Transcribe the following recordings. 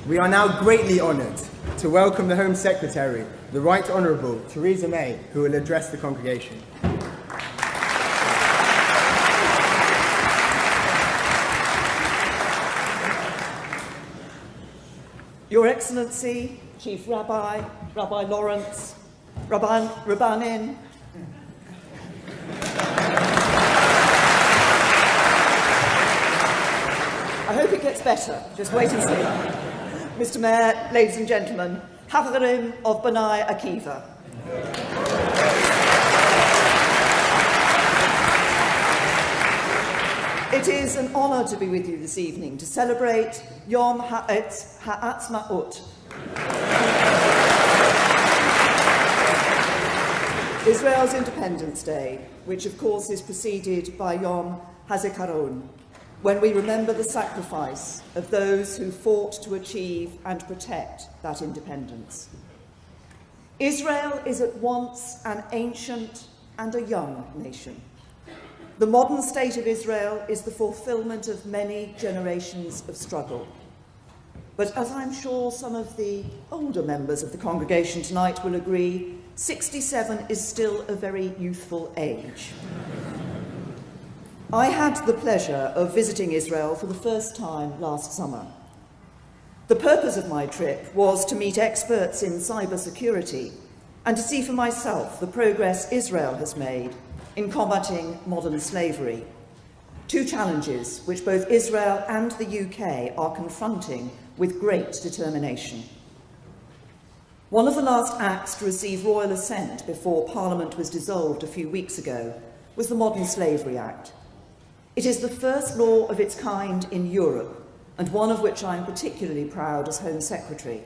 We are now greatly honoured to welcome the Home Secretary, the Right Honourable Theresa May, who will address the congregation. Your Excellency, Chief Rabbi, Rabbi Lawrence, Rabbanin, I hope it gets better, just wait and see. Mr. Mayor, ladies and gentlemen, Havarim of B'nai Akiva. It is an honour to be with you this evening to celebrate Yom Ha'atzmaut, Israel's Independence Day, which of course is preceded by Yom HaZikaron, when we remember the sacrifice of those who fought to achieve and protect that independence. Israel is at once an ancient and a young nation. The modern state of Israel is the fulfillment of many generations of struggle. But as I'm sure some of the older members of the congregation tonight will agree, 67 is still a very youthful age. I had the pleasure of visiting Israel for the first time last summer. The purpose of my trip was to meet experts in cybersecurity and to see for myself the progress Israel has made in combating modern slavery, two challenges which both Israel and the UK are confronting with great determination. One of the last acts to receive royal assent before Parliament was dissolved a few weeks ago was the Modern Slavery Act. It is the first law of its kind in Europe, and one of which I am particularly proud as Home Secretary.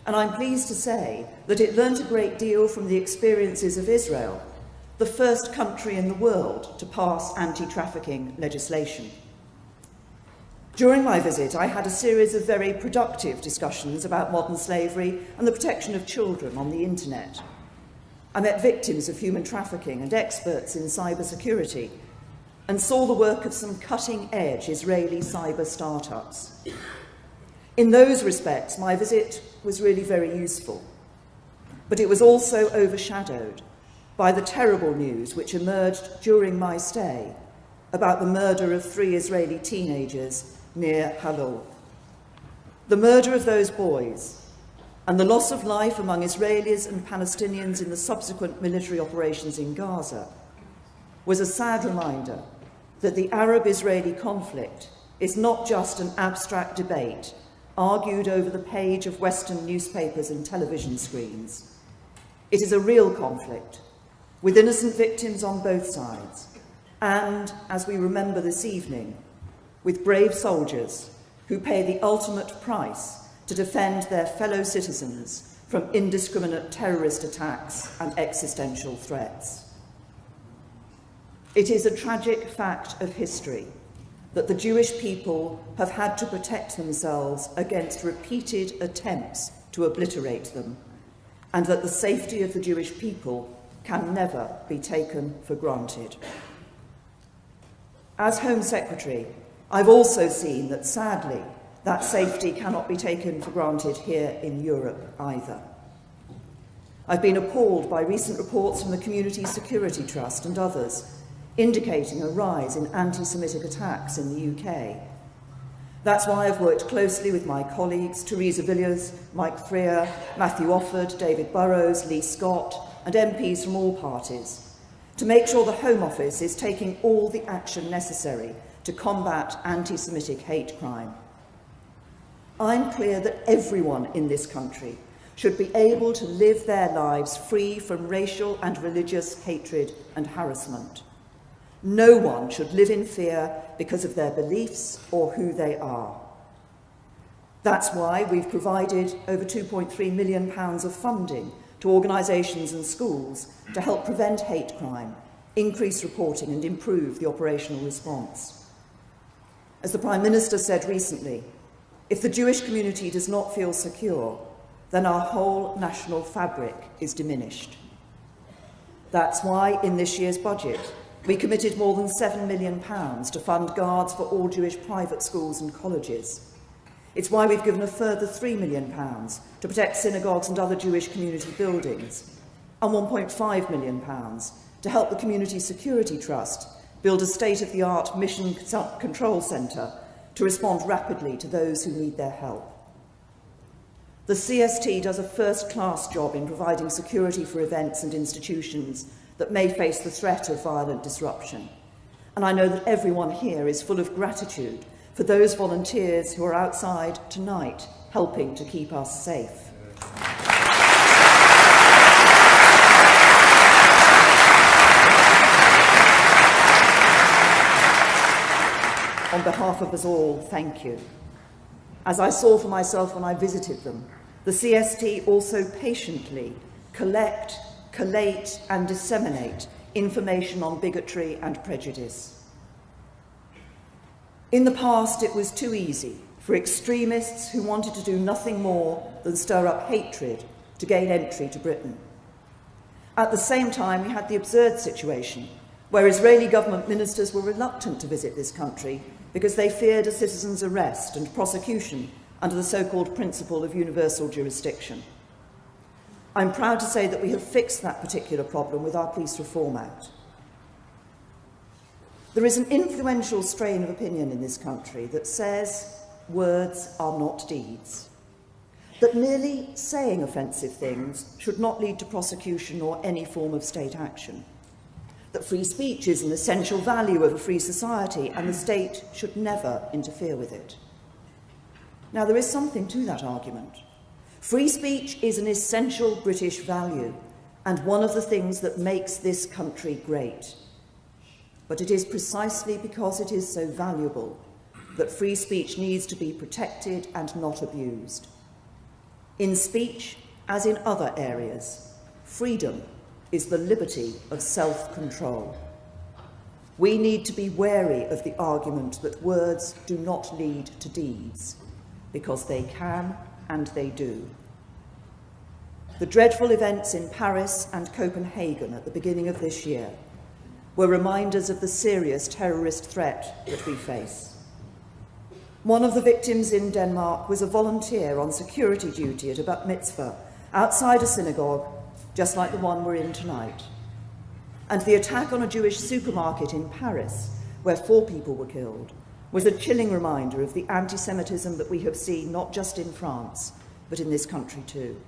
And I'm pleased to say that it learnt a great deal from the experiences of Israel, the first country in the world to pass anti-trafficking legislation. During my visit, I had a series of very productive discussions about modern slavery and the protection of children on the internet. I met victims of human trafficking and experts in cybersecurity, and saw the work of some cutting-edge Israeli cyber startups. In those respects, my visit was really very useful, but it was also overshadowed by the terrible news which emerged during my stay about the murder of 3 Israeli teenagers near Halol. The murder of those boys and the loss of life among Israelis and Palestinians in the subsequent military operations in Gaza was a sad reminder that the Arab-Israeli conflict is not just an abstract debate argued over the page of Western newspapers and television screens. It is a real conflict, with innocent victims on both sides, and, as we remember this evening, with brave soldiers who pay the ultimate price to defend their fellow citizens from indiscriminate terrorist attacks and existential threats. It is a tragic fact of history that the Jewish people have had to protect themselves against repeated attempts to obliterate them, and that the safety of the Jewish people can never be taken for granted. As Home Secretary, I've also seen that, sadly, that safety cannot be taken for granted here in Europe either. I've been appalled by recent reports from the Community Security Trust and others indicating a rise in anti-Semitic attacks in the UK. That's why I've worked closely with my colleagues, Theresa Villiers, Mike Freer, Matthew Offord, David Burrows, Lee Scott, and MPs from all parties, to make sure the Home Office is taking all the action necessary to combat anti-Semitic hate crime. I'm clear that everyone in this country should be able to live their lives free from racial and religious hatred and harassment. No one should live in fear because of their beliefs or who they are. That's why we've provided over £2.3 million of funding to organisations and schools to help prevent hate crime, increase reporting and improve the operational response. As the Prime Minister said recently, if the Jewish community does not feel secure, then our whole national fabric is diminished. That's why in this year's budget, we committed more than £7 million to fund guards for all Jewish private schools and colleges. It's why we've given a further £3 million to protect synagogues and other Jewish community buildings, and £1.5 million to help the Community Security Trust build a state-of-the-art mission control centre to respond rapidly to those who need their help. The CST does a first-class job in providing security for events and institutions that may face the threat of violent disruption. And I know that everyone here is full of gratitude for those volunteers who are outside tonight helping to keep us safe. On behalf of us all, thank you. As I saw for myself when I visited them, the CST also patiently collect, collate and disseminate information on bigotry and prejudice. In the past, it was too easy for extremists who wanted to do nothing more than stir up hatred to gain entry to Britain. At the same time, we had the absurd situation where Israeli government ministers were reluctant to visit this country because they feared a citizen's arrest and prosecution under the so-called principle of universal jurisdiction. I'm proud to say that we have fixed that particular problem with our Police Reform Act. There is an influential strain of opinion in this country that says words are not deeds, that merely saying offensive things should not lead to prosecution or any form of state action, that free speech is an essential value of a free society and the state should never interfere with it. Now, there is something to that argument. Free speech is an essential British value and one of the things that makes this country great. But it is precisely because it is so valuable that free speech needs to be protected and not abused. In speech, as in other areas, freedom is the liberty of self-control. We need to be wary of the argument that words do not lead to deeds, because they can and they do. The dreadful events in Paris and Copenhagen at the beginning of this year were reminders of the serious terrorist threat that we face. One of the victims in Denmark was a volunteer on security duty at a bat mitzvah outside a synagogue, just like the one we're in tonight. And the attack on a Jewish supermarket in Paris, where 4 people were killed, was a chilling reminder of the anti-Semitism that we have seen not just in France, but in this country too.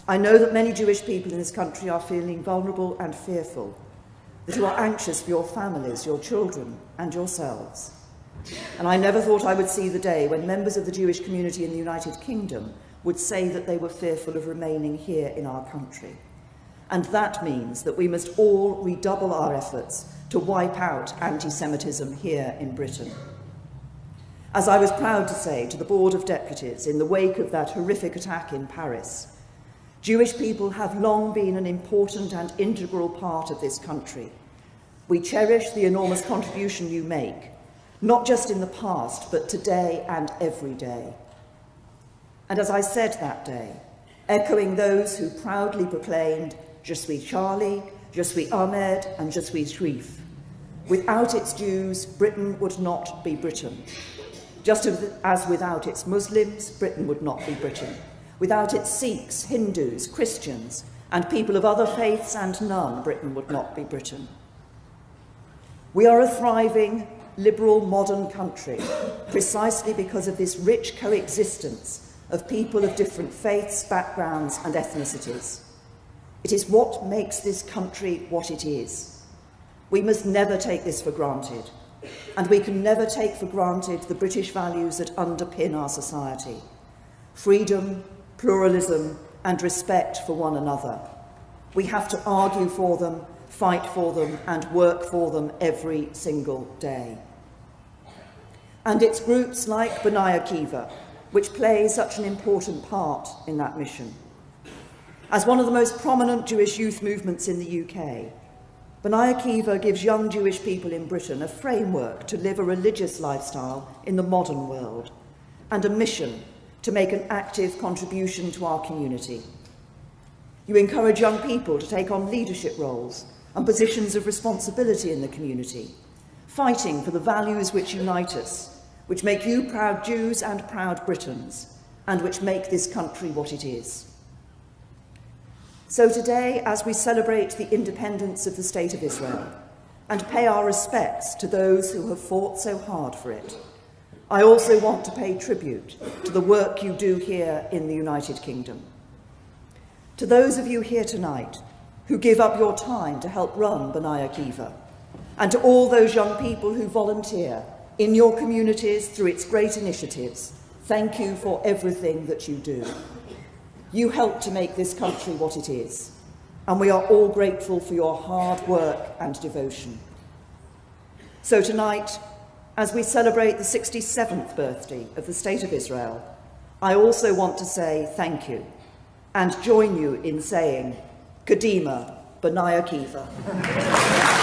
I know that many Jewish people in this country are feeling vulnerable and fearful, that you are anxious for your families, your children, and yourselves. And I never thought I would see the day when members of the Jewish community in the United Kingdom would say that they were fearful of remaining here in our country. And that means that we must all redouble our efforts to wipe out anti-Semitism here in Britain. As I was proud to say to the Board of Deputies in the wake of that horrific attack in Paris, Jewish people have long been an important and integral part of this country. We cherish the enormous contribution you make, not just in the past, but today and every day. And as I said that day, echoing those who proudly proclaimed, "Je suis Charlie, je suis Ahmed, and je suis Juif," without its Jews, Britain would not be Britain. Just as without its Muslims, Britain would not be Britain. Without its Sikhs, Hindus, Christians, and people of other faiths and none, Britain would not be Britain. We are a thriving, liberal, modern country, precisely because of this rich coexistence of people of different faiths, backgrounds, and ethnicities. It is what makes this country what it is. We must never take this for granted, and we can never take for granted the British values that underpin our society: freedom, pluralism, and respect for one another. We have to argue for them, fight for them, and work for them every single day. And it's groups like B'nai Akiva which play such an important part in that mission. As one of the most prominent Jewish youth movements in the UK, B'nai Akiva gives young Jewish people in Britain a framework to live a religious lifestyle in the modern world, and a mission to make an active contribution to our community. You encourage young people to take on leadership roles and positions of responsibility in the community, fighting for the values which unite us which make you proud Jews and proud Britons, and which make this country what it is. So today, as we celebrate the independence of the State of Israel and pay our respects to those who have fought so hard for it, I also want to pay tribute to the work you do here in the United Kingdom. To those of you here tonight who give up your time to help run B'nai Akiva, and to all those young people who volunteer in your communities through its great initiatives, thank you for everything that you do. You help to make this country what it is, and we are all grateful for your hard work and devotion. So tonight, as we celebrate the 67th birthday of the State of Israel, I also want to say thank you and join you in saying, Kadima B'nai Akiva.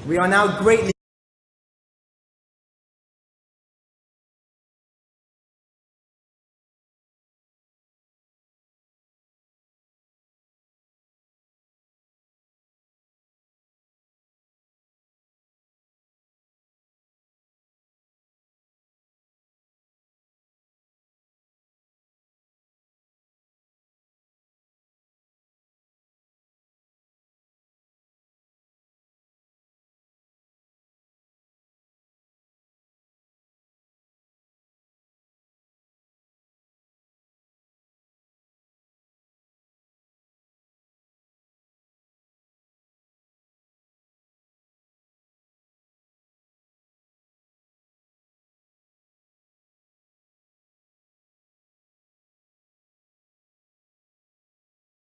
We are now greatly